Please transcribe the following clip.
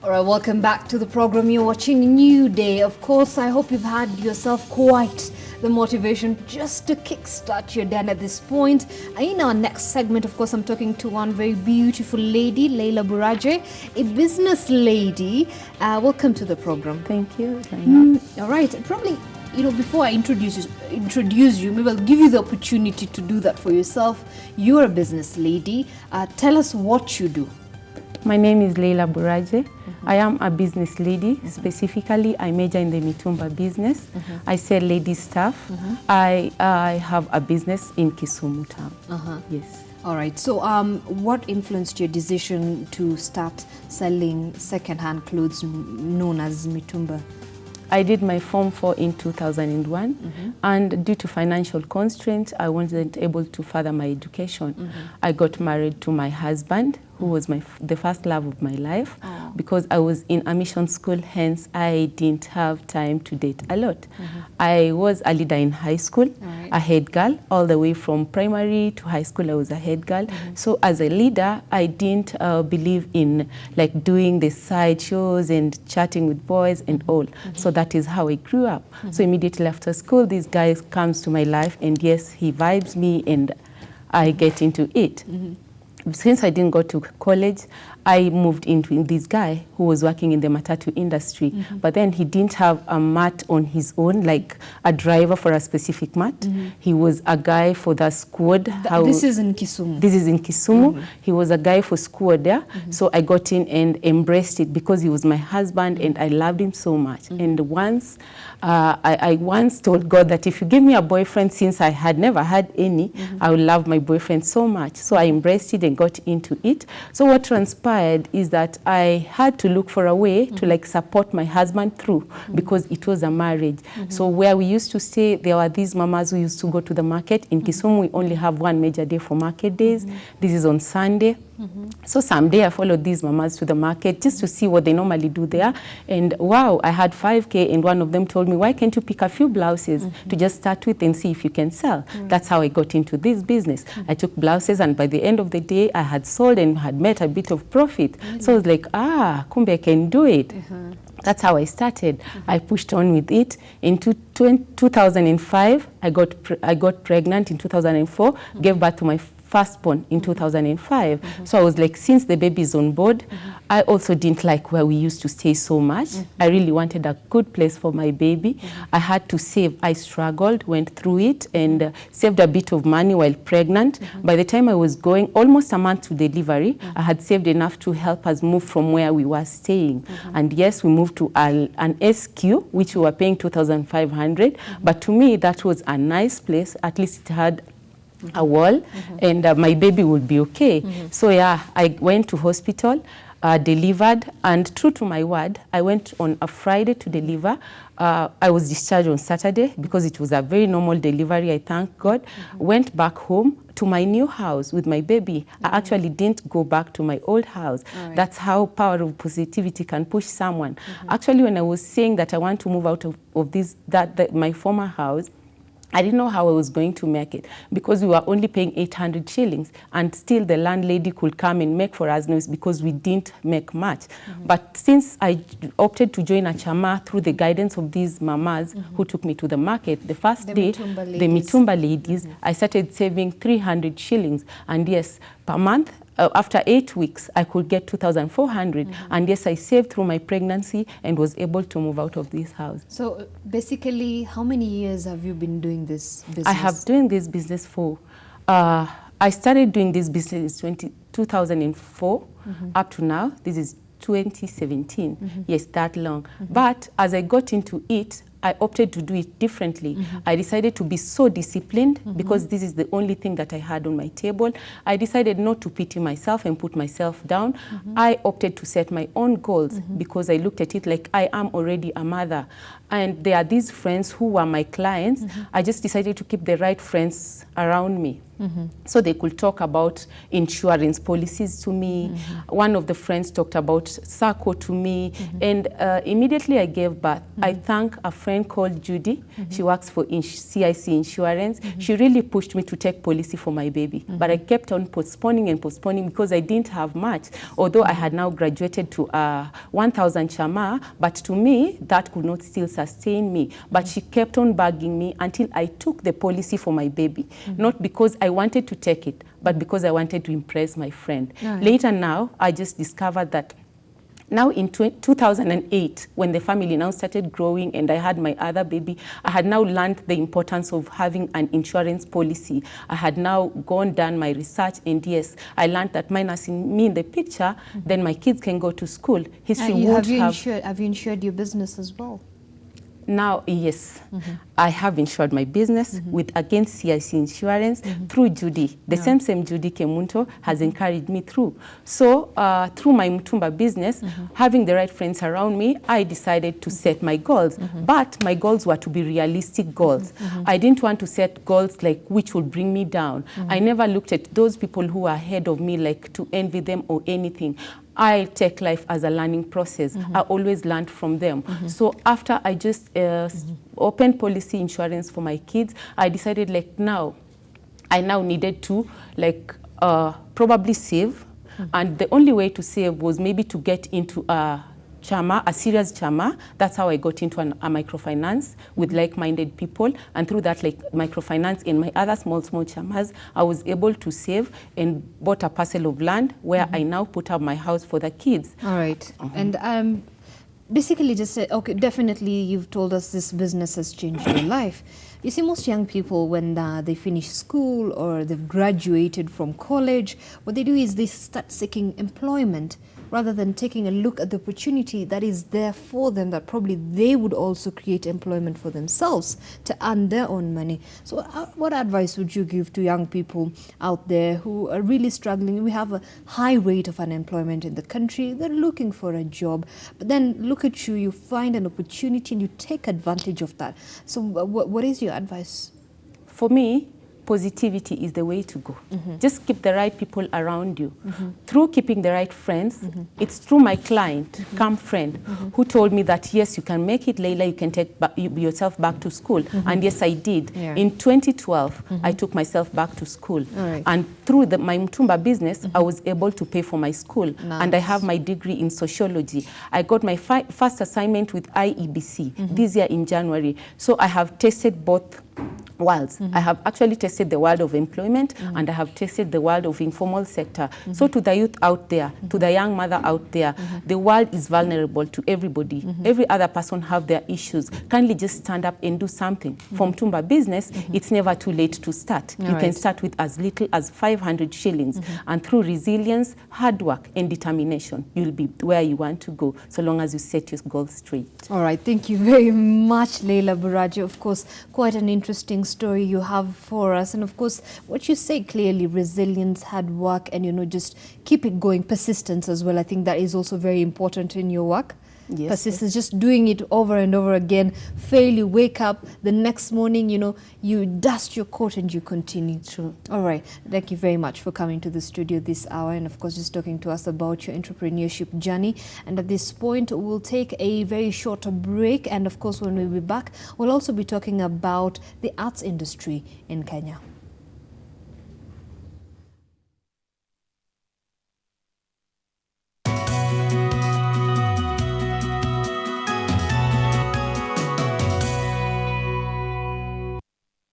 All right, welcome back to the program. You're watching New Day. Of course, I hope you've had yourself quite the motivation just to kickstart your day at this point. In our next segment, of course, I'm talking to one very beautiful lady, Leila Buraje, a business lady. Welcome to the program. Thank you. All right, probably, before I introduce you, maybe I'll give you the opportunity to do that for yourself. You're a business lady. Tell us what you do. My name is Leila Buraje. I am a business lady. Specifically, I major in the mitumba business. I sell ladies stuff. I have a business in Kisumu town. Yes. All right. So what influenced your decision to start selling second-hand clothes known as mitumba? I did my Form 4 in 2001, and due to financial constraints, I wasn't able to further my education. I got married to my husband, who was the first love of my life, because I was in a mission school, hence I didn't have time to date a lot. I was a leader in high school, a head girl, all the way from primary to high school I was a head girl. So as a leader, I didn't believe in like doing the side shows and chatting with boys and all. So that is how I grew up. So immediately after school, this guy comes to my life, and yes, he vibes me and I get into it. Since I didn't go to college, I moved into this guy who was working in the matatu industry. But then he didn't have a mat on his own, like a driver for a specific mat. He was a guy for the squad. This is in Kisumu. This is in Kisumu. He was a guy for squad there. So I got in and embraced it because he was my husband and I loved him so much. And once, I once told God that if you give me a boyfriend, since I had never had any, I would love my boyfriend so much. So I embraced it and got into it. So what transpired is that I had to look for a way to like support my husband through, because it was a marriage. So where we used to stay, there were these mamas who used to go to the market. In Kisumu, we only have one major day for market days. This is on Sunday. So someday I followed these mamas to the market just to see what they normally do there. And wow, I had 5K, and one of them told me, why can't you pick a few blouses to just start with and see if you can sell? That's how I got into this business. I took blouses, and by the end of the day, I had sold and had made a bit of profit. So I was like, kumbe I can do it. That's how I started. I pushed on with it. In 2005, I got pregnant in 2004, gave birth to my firstborn in 2005. So I was like, since the baby's on board, I also didn't like where we used to stay so much. I really wanted a good place for my baby. I had to save. I struggled, went through it, and saved a bit of money while pregnant. By the time I was going almost a month to delivery, I had saved enough to help us move from where we were staying. And yes, we moved to an SQ, which we were paying 2,500. But to me, that was a nice place. At least it had a wall, and my baby would be okay. So yeah, I went to hospital, delivered, and true to my word, I went on a Friday to deliver. I was discharged on Saturday because it was a very normal delivery, I thank God. Went back home to my new house with my baby. I actually didn't go back to my old house. That's how power of positivity can push someone. Actually, when I was saying that I want to move out of my former house, I didn't know how I was going to make it, because we were only paying 800 shillings, and still the landlady could come and make for us noise because we didn't make much. But since I opted to join a chama through the guidance of these mamas who took me to the market, the first day, the mitumba ladies, I started saving 300 shillings. And yes, per month, after 8 weeks, I could get 2,400. And yes, I saved through my pregnancy and was able to move out of this house. So basically, how many years have you been doing this business? I have doing this business for, I started doing this business in 2004 up to now. This is 2017. Yes, that long. But as I got into it, I opted to do it differently. I decided to be so disciplined because this is the only thing that I had on my table. I decided not to pity myself and put myself down. I opted to set my own goals because I looked at it like I am already a mother. and there are these friends who were my clients. I just decided to keep the right friends around me. So they could talk about insurance policies to me. One of the friends talked about SACCO to me, and immediately I gave birth. I thank a friend called Judy. She works for CIC Insurance. She really pushed me to take policy for my baby, but I kept on postponing and postponing because I didn't have much, although I had now graduated to 1,000 chama, but to me, that could not still sustain me. But she kept on bugging me until I took the policy for my baby, not because I wanted to take it, but because I wanted to impress my friend. Later now, I just discovered that now in 2008, when the family now started growing and I had my other baby, I had now learned the importance of having an insurance policy. I had now done my research, and yes, I learned that minus me in the picture, then my kids can go to school. History won't have you insured your business as well? Now, yes, I have insured my business with against CIC Insurance through Judy. The same Judy Kemunto has encouraged me through. So through my Mutumba business, having the right friends around me, I decided to set my goals. But my goals were to be realistic goals. I didn't want to set goals like which would bring me down. I never looked at those people who are ahead of me like to envy them or anything. I take life as a learning process. I always learned from them. So after I just opened policy insurance for my kids, I decided like I now needed to like probably save. And the only way to save was maybe to get into a serious chama. That's how I got into a microfinance with like-minded people, and through that like microfinance and my other small chamas, I was able to save and bought a parcel of land where I now put up my house for the kids. All right. And basically just say, okay, definitely you've told us this business has changed your life. You see, most young people, when they finish school or they've graduated from college, what they do is they start seeking employment rather than taking a look at the opportunity that is there for them, that probably they would also create employment for themselves to earn their own money. So what advice would you give to young people out there who are really struggling? We have a high rate of unemployment in the country. They're looking for a job. But then look at you, you find an opportunity and you take advantage of that. So what is your advice? For me, positivity is the way to go. Just keep the right people around you. Through keeping the right friends, it's through my client, friend, who told me that, yes, you can make it, Leila, you can take yourself back to school. And yes, I did. Yeah. In 2012, I took myself back to school. Right. And through my Mutumba business, I was able to pay for my school. Nice. And I have my degree in sociology. I got my first assignment with IEBC this year in January. So I have tasted both worlds. I have actually tested the world of employment and I have tested the world of informal sector. So to the youth out there, to the young mother out there, the world is vulnerable to everybody. Every other person have their issues. Kindly just stand up and do something. From Mutumba business, it's never too late to start. You can start with as little as 500 shillings. And through resilience, hard work and determination, you'll be where you want to go, so long as you set your goals straight. All right, thank you very much, Leila Buraji. Of course, quite an interesting story you have for us, and of course what you say clearly, resilience, hard work, and just keep it going, persistence as well. I think that is also very important in your work. Yes, persistence, just doing it over and over again. Fail, you wake up the next morning, you dust your coat and you continue. True. All right, thank you very much for coming to the studio this hour, and of course just talking to us about your entrepreneurship journey. And at this point we'll take a very short break, and of course when we'll be back, we'll also be talking about the arts industry in Kenya.